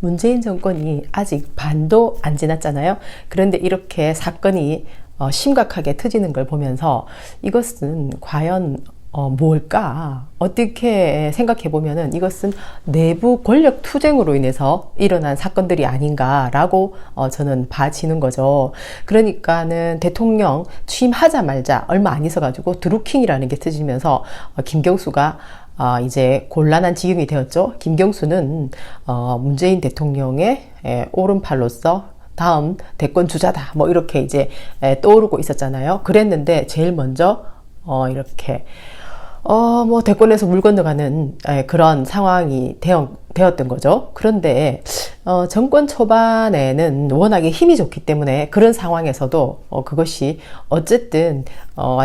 문재인 정권이 아직 반도 안 지났잖아요. 그런데 이렇게 사건이 심각하게 터지는 걸 보면서 이것은 과연 뭘까? 어떻게 생각해 보면은 이것은 내부 권력 투쟁으로 인해서 일어난 사건들이 아닌가라고 저는 봐지는 거죠. 그러니까는 대통령 취임하자마자 얼마 안 있어가지고 드루킹이라는 게 터지면서 김경수가 이제 곤란한 지경이 되었죠. 김경수는 문재인 대통령의 오른팔로서 다음 대권 주자다, 뭐 이렇게 이제 떠오르고 있었잖아요. 그랬는데 제일 먼저 이렇게 뭐 대권에서 물 건너가는 그런 상황이 되었던 거죠. 그런데 정권 초반에는 워낙에 힘이 좋기 때문에 그런 상황에서도 그것이 어쨌든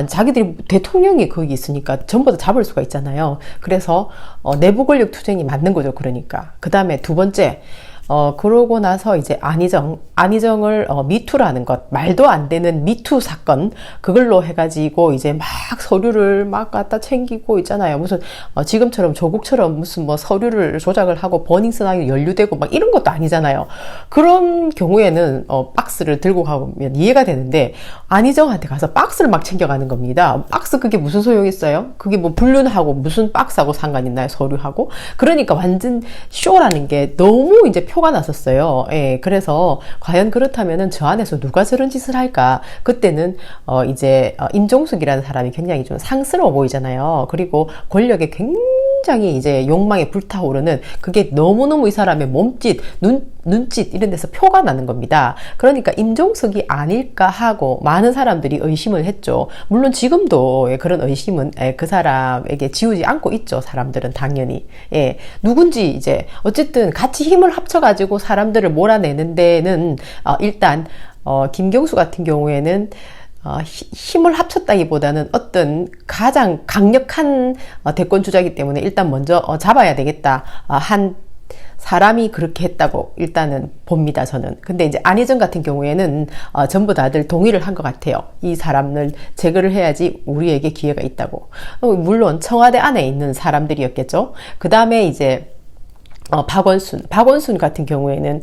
자기들이 대통령이 거기 있으니까 전부 다 잡을 수가 있잖아요. 그래서 내부 권력 투쟁이 맞는 거죠. 그러니까 그 다음에 두 번째, 그러고 나서 이제 안희정을 미투라는 것, 말도 안 되는 미투 사건, 그걸로 해가지고 이제 막 서류를 막 갖다 챙기고 있잖아요. 무슨 지금처럼 조국처럼 무슨 뭐 서류를 조작을 하고 버닝썬하게 연루되고 막 이런 것도 아니잖아요. 그런 경우에는 박스를 들고 가면 이해가 되는데 안희정한테 가서 박스를 막 챙겨가는 겁니다. 박스 그게 무슨 소용이 있어요? 그게 뭐 불륜하고 무슨 박스하고 상관 있나요? 서류하고? 그러니까 완전 쇼라는 게 너무 이제 표가 났었어요. 예, 그래서 과연 그렇다면은 저 안에서 누가 저런 짓을 할까? 그때는 이제 임종숙이라는 사람이 굉장히 좀 상스러워 보이잖아요. 그리고 권력에 굉장히 이제 욕망에 불타오르는, 그게 너무너무 이 사람의 몸짓, 눈짓 이런 데서 표가 나는 겁니다. 그러니까 임종석이 아닐까 하고 많은 사람들이 의심을 했죠. 물론 지금도 그런 의심은 그 사람에게 지우지 않고 있죠. 사람들은 당연히. 예, 누군지 이제 어쨌든 같이 힘을 합쳐가지고 사람들을 몰아내는 데는 일단 김경수 같은 경우에는 힘을 합쳤다기보다는 어떤 가장 강력한 대권 주자이기 때문에 일단 먼저 잡아야 되겠다 한 사람이 그렇게 했다고 일단은 봅니다, 저는. 근데 이제 안희정 같은 경우에는 전부 다들 동의를 한 것 같아요. 이 사람을 제거를 해야지 우리에게 기회가 있다고. 물론 청와대 안에 있는 사람들이었겠죠. 그 다음에 이제 박원순 같은 경우에는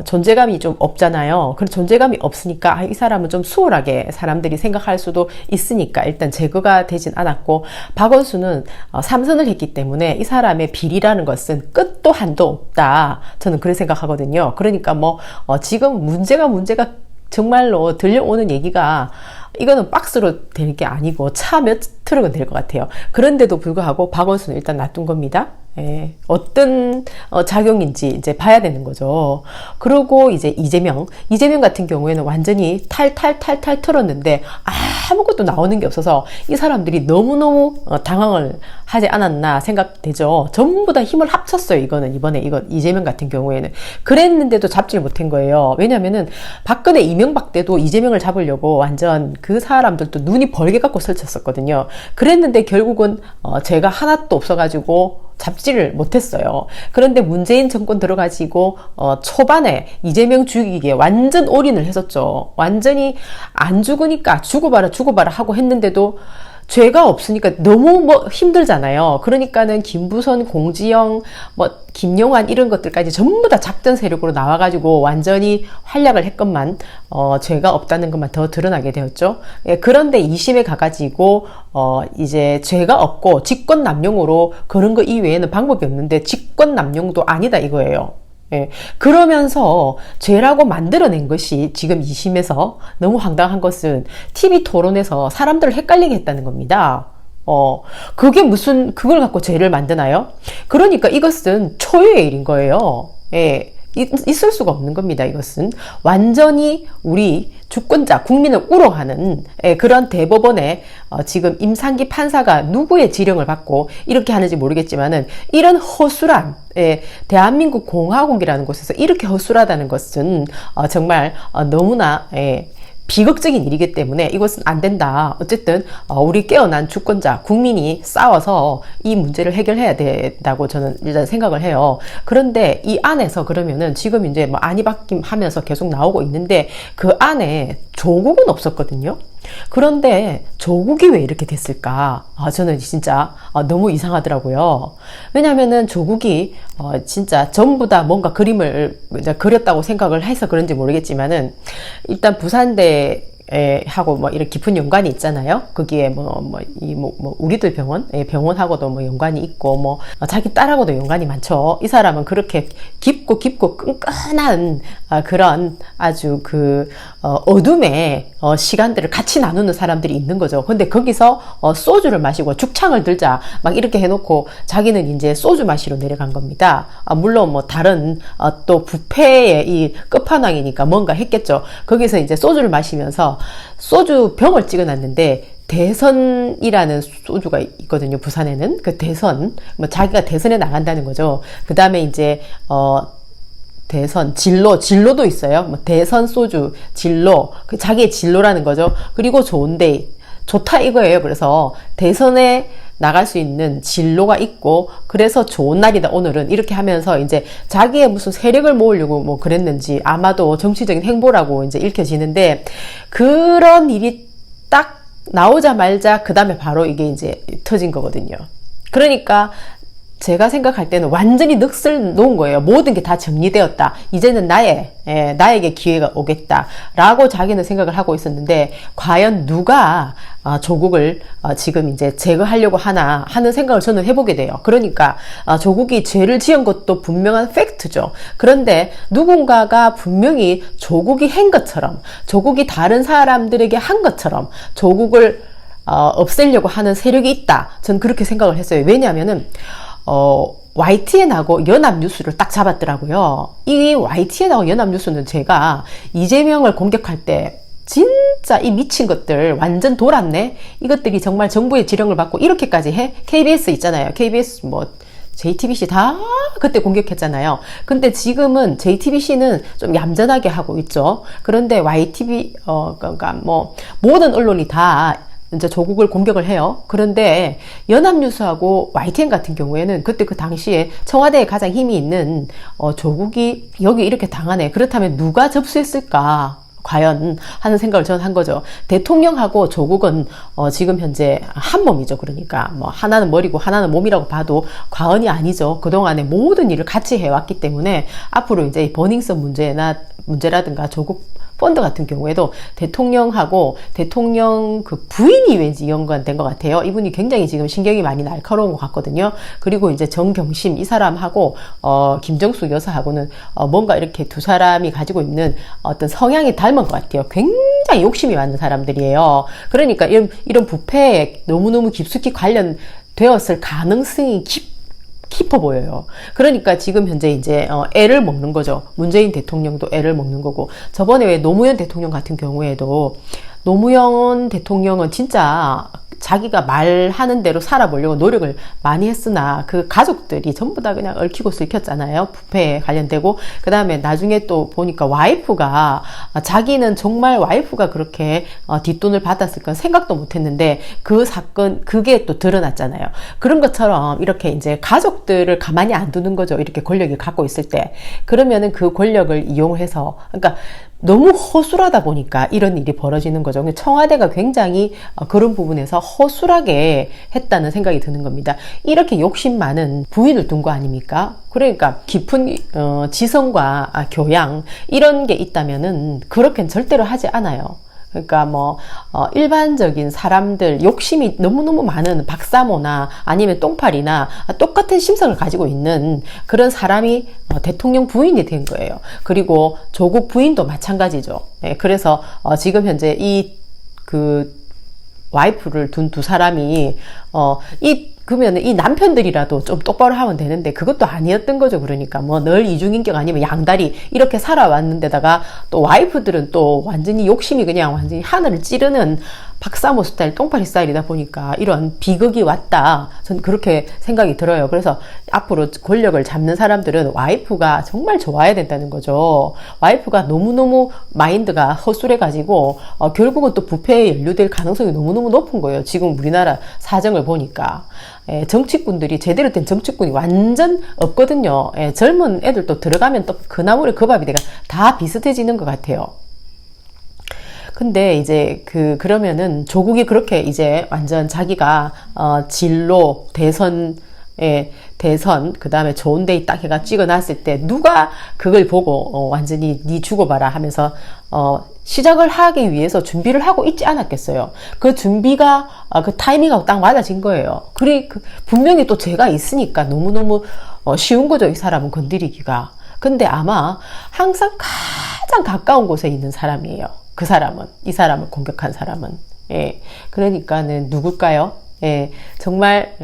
존재감이 좀 없잖아요. 그런 존재감이 없으니까 이 사람은 좀 수월하게 사람들이 생각할 수도 있으니까 일단 제거가 되진 않았고, 박원순은 삼선을 했기 때문에 이 사람의 비리라는 것은 끝도 한도 없다, 저는 그렇게 생각하거든요. 그러니까 뭐 지금 문제가 정말로 들려오는 얘기가 이거는 박스로 될 게 아니고 차 몇 트럭은 될 것 같아요. 그런데도 불구하고 박원순은 일단 놔둔 겁니다. 예, 어떤 작용인지 이제 봐야 되는 거죠. 그리고 이제 이재명 같은 경우에는 완전히 탈탈 털었는데 아무것도 나오는 게 없어서 이 사람들이 너무너무 당황을 하지 않았나 생각되죠. 전부 다 힘을 합쳤어요. 이번에 이재명 같은 경우에는. 그랬는데도 잡지를 못한 거예요. 왜냐면은 박근혜 이명박 때도 이재명을 잡으려고 완전 그 사람들도 눈이 벌게 갖고 설쳤었거든요. 그랬는데 결국은 죄가 하나도 없어가지고 잡지를 못했어요. 그런데 문재인 정권 들어가지고 초반에 이재명 죽이기에 완전 올인을 했었죠. 완전히 안 죽으니까 죽어봐라 하고 했는데도 죄가 없으니까 너무 힘들잖아요. 그러니까는 김부선, 공지영, 김용환 이런 것들까지 전부 다 작전 세력으로 나와가지고 완전히 활약을 했건만 죄가 없다는 것만 더 드러나게 되었죠. 예, 그런데 2심에 가가지고 이제 죄가 없고 직권남용으로 그런 거 이외에는 방법이 없는데 직권남용도 아니다 이거예요. 예, 그러면서 죄라고 만들어낸 것이 지금 2심에서 너무 황당한 것은 TV 토론에서 사람들을 헷갈리게 했다는 겁니다. 그게 그걸 갖고 죄를 만드나요? 그러니까 이것은 초유의 일인 거예요. 예. 있을 수가 없는 겁니다. 이것은 완전히 우리 주권자 국민을 우롱하는 그런 대법원에 지금 임상기 판사가 누구의 지령을 받고 이렇게 하는지 모르겠지만은 이런 허술한 대한민국 공화국이라는 곳에서 이렇게 허술하다는 것은 정말 너무나 비극적인 일이기 때문에 이것은 안 된다. 어쨌든 우리 깨어난 주권자 국민이 싸워서 이 문제를 해결해야 된다고 저는 일단 생각을 해요. 그런데 이 안에서 그러면은 지금 이제 안이 바뀜 하면서 계속 나오고 있는데 그 안에 조국은 없었거든요. 그런데 조국이 왜 이렇게 됐을까? 저는 진짜 너무 이상하더라고요. 왜냐면은 조국이 진짜 전부 다 뭔가 그림을 그렸다고 생각을 해서 그런지 모르겠지만은 일단 부산대 하고 뭐 이런 깊은 연관이 있잖아요. 거기에 우리들 병원하고도 뭐 연관이 있고 뭐 자기 딸하고도 연관이 많죠. 이 사람은 그렇게 깊고 끈끈한 그런 아주 어둠의 시간들을 같이 나누는 사람들이 있는 거죠. 근데 거기서 소주를 마시고 죽창을 들자 막 이렇게 해놓고 자기는 이제 소주 마시러 내려간 겁니다. 물론 뭐 다른 또 부패의 이 끝판왕이니까 뭔가 했겠죠. 거기서 이제 소주를 마시면서 소주 병을 찍어놨는데 대선이라는 소주가 있거든요. 부산에는 그 대선 뭐 자기가 대선에 나간다는 거죠. 그 다음에 이제 대선 진로도 있어요. 뭐 대선 소주 진로 자기의 진로라는 거죠. 그리고 좋은데 좋다 이거예요. 그래서 대선에 나갈 수 있는 진로가 있고 그래서 좋은 날이다 오늘은 이렇게 하면서 이제 자기의 무슨 세력을 모으려고 뭐 그랬는지 아마도 정치적인 행보라고 이제 읽혀지는데 그런 일이 딱 나오자마자 그 다음에 바로 이게 이제 터진 거거든요. 그러니까 제가 생각할 때는 완전히 넋을 놓은 거예요. 모든 게 다 정리되었다. 이제는 나에게 기회가 오겠다. 라고 자기는 생각을 하고 있었는데, 과연 누가 조국을 지금 이제 제거하려고 하나 하는 생각을 저는 해보게 돼요. 그러니까 조국이 죄를 지은 것도 분명한 팩트죠. 그런데 누군가가 분명히 조국이 한 것처럼, 조국이 다른 사람들에게 한 것처럼 조국을 없애려고 하는 세력이 있다. 전 그렇게 생각을 했어요. 왜냐하면은 YTN하고 연합뉴스를 딱 잡았더라고요. 이 YTN하고 연합뉴스는 제가 이재명을 공격할 때 진짜 이 미친 것들 완전 돌았네. 이것들이 정말 정부의 지령을 받고 이렇게까지 해? KBS 있잖아요. KBS JTBC 다 그때 공격했잖아요. 근데 지금은 JTBC는 좀 얌전하게 하고 있죠. 그런데 YTV 그러니까 모든 언론이 다 이제 조국을 공격을 해요. 그런데 연합뉴스하고 YTN 같은 경우에는 그때 그 당시에 청와대에 가장 힘이 있는 조국이 여기 이렇게 당하네. 그렇다면 누가 접수했을까? 과연 하는 생각을 저는 한 거죠. 대통령하고 조국은 지금 현재 한 몸이죠. 그러니까 하나는 머리고 하나는 몸이라고 봐도 과언이 아니죠. 그동안에 모든 일을 같이 해왔기 때문에 앞으로 이제 버닝썬 문제라든가 조국 펀드 같은 경우에도 대통령하고 대통령 그 부인이 왠지 연관된 것 같아요. 이분이 굉장히 지금 신경이 많이 날카로운 것 같거든요. 그리고 이제 정경심 이 사람하고 김정숙 여사하고는 뭔가 이렇게 두 사람이 가지고 있는 어떤 성향이 닮은 것 같아요. 굉장히 욕심이 많은 사람들이에요. 그러니까 이런 부패에 너무너무 깊숙이 관련되었을 가능성이 깊어 보여요. 그러니까 지금 현재 이제 애를 먹는 거죠. 문재인 대통령도 애를 먹는 거고, 저번에 왜 노무현 대통령 같은 경우에도 노무현 대통령은 진짜 자기가 말하는 대로 살아보려고 노력을 많이 했으나 그 가족들이 전부 다 그냥 얽히고 슬켰잖아요. 부패에 관련되고. 그 다음에 나중에 또 보니까 와이프가 자기는 정말 와이프가 그렇게 뒷돈을 받았을 건 생각도 못했는데 그 사건 그게 또 드러났잖아요. 그런 것처럼 이렇게 이제 가족들을 가만히 안 두는 거죠. 이렇게 권력을 갖고 있을 때. 그러면은 그 권력을 이용해서 그러니까 너무 허술하다 보니까 이런 일이 벌어지는 거죠. 청와대가 굉장히 그런 부분에서 허술하게 했다는 생각이 드는 겁니다. 이렇게 욕심 많은 부인을 둔 거 아닙니까? 그러니까 깊은 지성과 교양 이런 게 있다면은 그렇게는 절대로 하지 않아요. 그러니까 일반적인 사람들 욕심이 너무너무 많은 박사모나 아니면 똥파리나 똑같은 심성을 가지고 있는 그런 사람이 대통령 부인이 된 거예요. 그리고 조국 부인도 마찬가지죠. 네, 그래서 지금 현재 와이프를 둔 두 사람이 그러면 이 남편들이라도 좀 똑바로 하면 되는데 그것도 아니었던 거죠. 그러니까 늘 이중인격 아니면 양다리 이렇게 살아왔는데다가 또 와이프들은 또 완전히 욕심이 그냥 완전히 하늘을 찌르는 박사모 스타일, 똥파리 스타일이다 보니까 이런 비극이 왔다. 전 그렇게 생각이 들어요. 그래서 앞으로 권력을 잡는 사람들은 와이프가 정말 좋아야 된다는 거죠. 와이프가 너무너무 마인드가 허술해가지고 결국은 또 부패에 연루될 가능성이 너무너무 높은 거예요. 지금 우리나라 사정을 보니까. 정치꾼들이 제대로 된 정치꾼이 완전 없거든요. 젊은 애들도 들어가면 또 그 나물에 그 밥이 다 비슷해지는 것 같아요. 근데 이제 그러면은 조국이 그렇게 이제 완전 자기가 진로 대선 그 다음에 좋은 데이 딱 해가 찍어놨을 때 누가 그걸 보고 완전히 니 죽어봐라 하면서 시작을 하기 위해서 준비를 하고 있지 않았겠어요. 그 준비가 그 타이밍하고 딱 맞아진 거예요. 분명히 또 죄가 있으니까 너무너무 쉬운 거죠, 이 사람은 건드리기가. 근데 아마 항상 가장 가까운 곳에 있는 사람이에요. 이 사람을 공격한 사람은. 예. 그러니까는 누굴까요? 예. 정말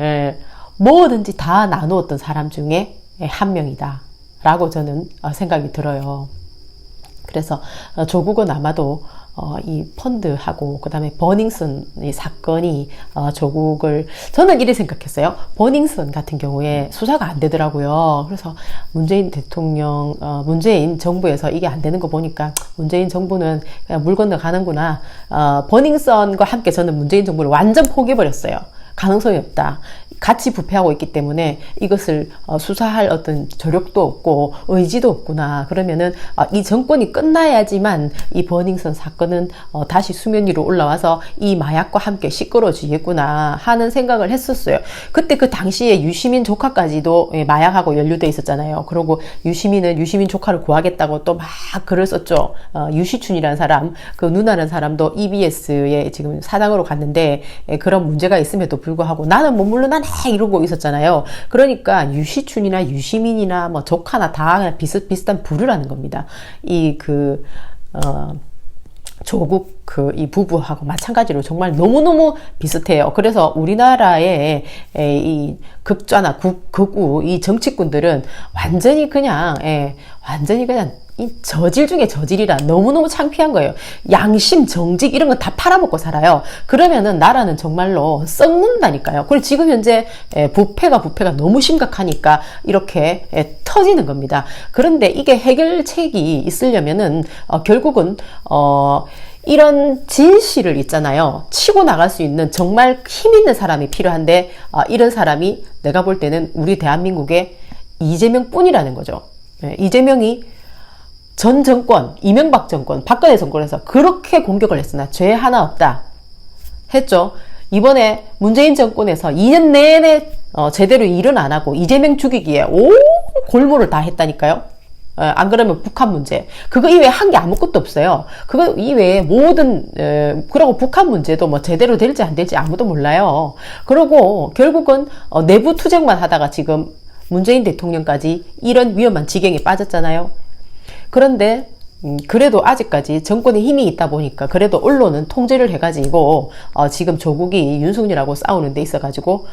뭐든지 다 나누었던 사람 중에 한 명이다 라고 저는 생각이 들어요. 그래서 조국은 아마도 이 펀드하고 그 다음에 버닝썬 이 사건이 조국을, 저는 이렇게 생각했어요. 버닝썬 같은 경우에 수사가 안 되더라고요. 그래서 문재인 대통령, 문재인 정부에서 이게 안 되는 거 보니까 문재인 정부는 그냥 물 건너가는구나. 버닝썬과 함께 저는 문재인 정부를 완전 포기해버렸어요. 가능성이 없다. 같이 부패하고 있기 때문에 이것을 수사할 어떤 저력도 없고 의지도 없구나. 그러면은 이 정권이 끝나야지만 이 버닝썬 사건은 다시 수면 위로 올라와서 이 마약과 함께 시끄러워지겠구나 하는 생각을 했었어요. 그때 그 당시에 유시민 조카까지도 마약하고 연루돼 있었잖아요. 그리고 유시민은 유시민 조카를 구하겠다고 또 막 글을 썼죠. 유시춘이라는 사람, 그 누나라는 사람도 EBS에 지금 사장으로 갔는데 그런 문제가 있음에도 불구하고 나는 못 물러나네 이러고 있었잖아요. 그러니까 유시춘이나 유시민이나 뭐 조카나 다 비슷비슷한 부류라는 겁니다. 조국 이 부부하고 마찬가지로 정말 너무너무 비슷해요. 그래서 우리나라의 이 극좌나 극우 이 정치꾼들은 완전히 그냥 이 저질 중에 저질이라 너무너무 창피한 거예요. 양심, 정직 이런 거 다 팔아먹고 살아요. 그러면은 나라는 정말로 썩는다니까요. 그리고 지금 현재 부패가 너무 심각하니까 이렇게 터지는 겁니다. 그런데 이게 해결책이 있으려면은 결국은 이런 진실을 있잖아요. 치고 나갈 수 있는 정말 힘 있는 사람이 필요한데 이런 사람이 내가 볼 때는 우리 대한민국의 이재명 뿐이라는 거죠. 이재명이 전 정권, 이명박 정권, 박근혜 정권에서 그렇게 공격을 했으나 죄 하나 없다 했죠. 이번에 문재인 정권에서 2년 내내 제대로 일은 안 하고 이재명 죽이기에 온 골몰을 다 했다니까요. 안 그러면 북한 문제, 그거 이외에 한 게 아무것도 없어요. 그거 이외에 모든 그리고 북한 문제도 뭐 제대로 될지 안 될지 아무도 몰라요. 그리고 결국은 내부 투쟁만 하다가 지금 문재인 대통령까지 이런 위험한 지경에 빠졌잖아요. 그런데 그래도 아직까지 정권에 힘이 있다 보니까 그래도 언론은 통제를 해가지고 지금 조국이 윤석열하고 싸우는 데 있어가지고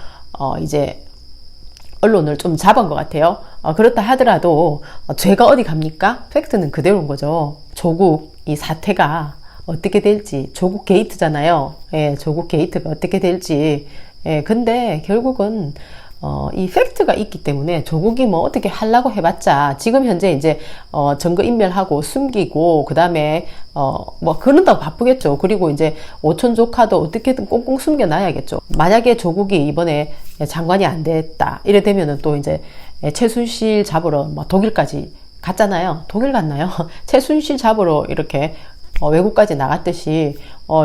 이제 언론을 좀 잡은 것 같아요. 그렇다 하더라도 죄가 어디 갑니까? 팩트는 그대로인 거죠. 조국 이 사태가 어떻게 될지, 조국 게이트잖아요. 예, 조국 게이트가 어떻게 될지. 예, 근데 결국은 이 팩트가 있기 때문에 조국이 뭐 어떻게 하려고 해봤자 지금 현재 이제 증거인멸하고 숨기고 그 다음에 뭐 그런다고 바쁘겠죠. 그리고 이제 오촌 조카도 어떻게든 꽁꽁 숨겨놔야겠죠. 만약에 조국이 이번에 장관이 안 됐다 이래 되면은 또 이제 최순실 잡으러 뭐 독일까지 갔잖아요. 독일 갔나요? 최순실 잡으러 이렇게 외국까지 나갔듯이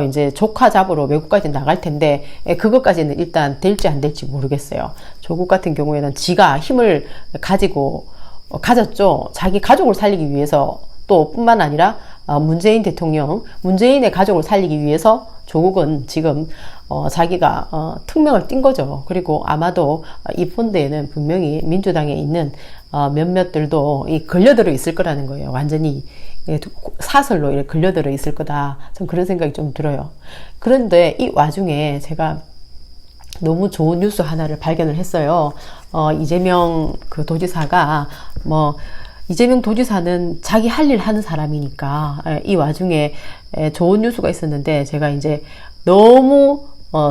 이제 조카 잡으러 외국까지 나갈 텐데 그것까지는 일단 될지 안 될지 모르겠어요. 조국 같은 경우에는 지가 힘을 가졌죠. 자기 가족을 살리기 위해서, 또 뿐만 아니라 문재인 대통령, 문재인의 가족을 살리기 위해서 조국은 지금 자기가 특명을 띈 거죠. 그리고 아마도 이 펀드에는 분명히 민주당에 있는 몇몇들도 걸려들어 있을 거라는 거예요. 완전히 사설로 이렇게 걸려들어 있을 거다. 전 그런 생각이 좀 들어요. 그런데 이 와중에 제가 너무 좋은 뉴스 하나를 발견을 했어요. 이재명 그 도지사가 이재명 도지사는 자기 할 일 하는 사람이니까 이 와중에 좋은 뉴스가 있었는데 제가 이제 너무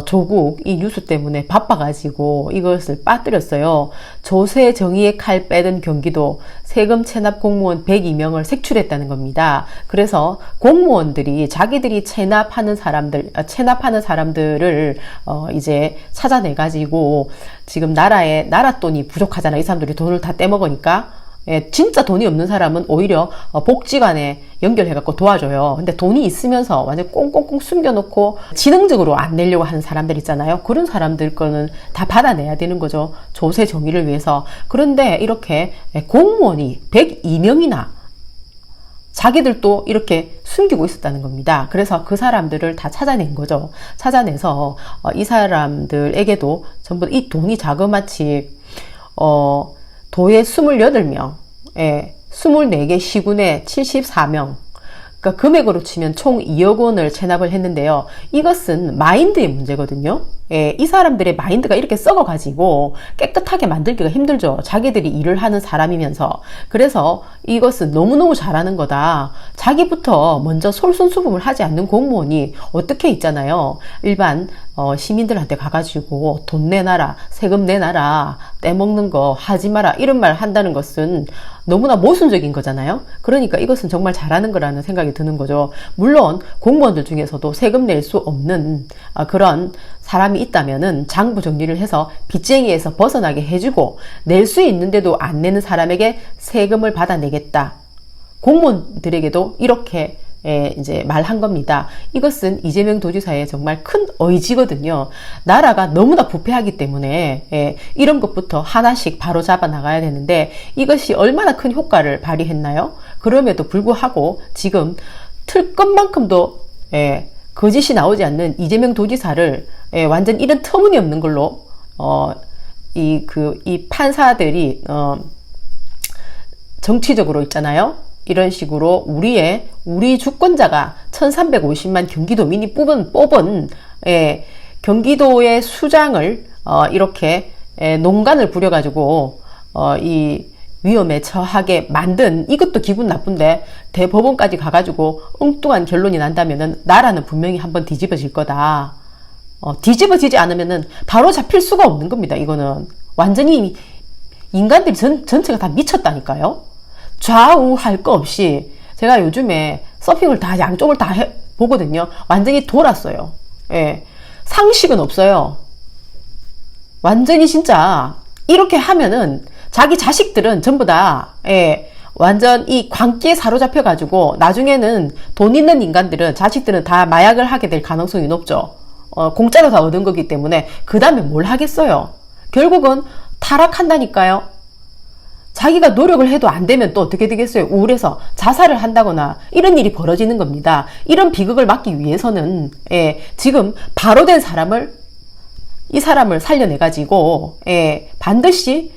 조국 이 뉴스 때문에 바빠가지고 이것을 빠뜨렸어요. 조세 정의의 칼 빼든 경기도 세금 체납 공무원 102명을 색출했다는 겁니다. 그래서 공무원들이 자기들이 체납하는 사람들을 이제 찾아내가지고 지금 나라 돈이 부족하잖아요. 이 사람들이 돈을 다 떼먹으니까. 진짜 돈이 없는 사람은 오히려 복지관에 연결해갖고 도와줘요. 근데 돈이 있으면서 완전 꽁꽁꽁 숨겨놓고 지능적으로 안 내려고 하는 사람들 있잖아요. 그런 사람들 거는 다 받아내야 되는 거죠. 조세 정의를 위해서. 그런데 이렇게 공무원이 102명이나 자기들도 이렇게 숨기고 있었다는 겁니다. 그래서 그 사람들을 다 찾아낸 거죠. 찾아내서 이 사람들에게도 전부 이 돈이 자그마치 도에 28명, 24개 시군에 74명, 그러니까 금액으로 치면 총 2억 원을 체납을 했는데요. 이것은 마인드의 문제거든요. 이 사람들의 마인드가 이렇게 썩어가지고 깨끗하게 만들기가 힘들죠. 자기들이 일을 하는 사람이면서. 그래서 이것은 너무너무 잘하는 거다. 자기부터 먼저 솔선수범을 하지 않는 공무원이 어떻게 있잖아요. 일반 시민들한테 가가지고 돈 내놔라, 세금 내놔라, 떼먹는 거 하지 마라 이런 말 한다는 것은 너무나 모순적인 거잖아요. 그러니까 이것은 정말 잘하는 거라는 생각이 드는 거죠. 물론 공무원들 중에서도 세금 낼 수 없는 그런 사람이 있다면은 장부 정리를 해서 빚쟁이에서 벗어나게 해주고 낼 수 있는데도 안 내는 사람에게 세금을 받아내겠다. 공무원들에게도 이렇게 이제 말한 겁니다. 이것은 이재명 도지사의 정말 큰 의지거든요. 나라가 너무나 부패하기 때문에 이런 것부터 하나씩 바로 잡아 나가야 되는데 이것이 얼마나 큰 효과를 발휘했나요? 그럼에도 불구하고 지금 틀끝만큼도 거짓이 나오지 않는 이재명 도지사를 완전 이런 터무니없는 걸로 이 판사들이 정치적으로 있잖아요. 이런 식으로 우리 주권자가 1350만 경기도민이 뽑은 경기도의 수장을 이렇게 농간을 부려가지고 이 위험에 처하게 만든 이것도 기분 나쁜데 대법원까지 가가지고 엉뚱한 결론이 난다면은 나라는 분명히 한번 뒤집어질 거다. 뒤집어지지 않으면은 바로 잡힐 수가 없는 겁니다. 이거는 완전히 인간들이 전체가 다 미쳤다니까요. 좌우할 거 없이 제가 요즘에 서핑을 다 양쪽을 다 보거든요. 완전히 돌았어요. 상식은 없어요. 완전히 진짜 이렇게 하면은 자기 자식들은 전부 다 완전 이 광기에 사로잡혀 가지고 나중에는 돈 있는 인간들은 자식들은 다 마약을 하게 될 가능성이 높죠. 공짜로 다 얻은 거기 때문에 그 다음에 뭘 하겠어요. 결국은 타락한다니까요. 자기가 노력을 해도 안 되면 또 어떻게 되겠어요? 우울해서 자살을 한다거나 이런 일이 벌어지는 겁니다. 이런 비극을 막기 위해서는 지금 바로 된 이 사람을 살려내가지고 반드시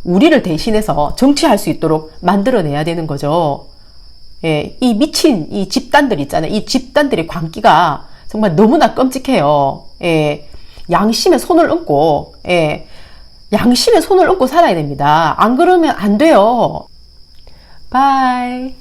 우리를 대신해서 정치할 수 있도록 만들어내야 되는 거죠. 이 미친 이 집단들 있잖아요. 이 집단들의 광기가 정말 너무나 끔찍해요. 양심에 손을 얹고 살아야 됩니다. 안 그러면 안 돼요. 바이.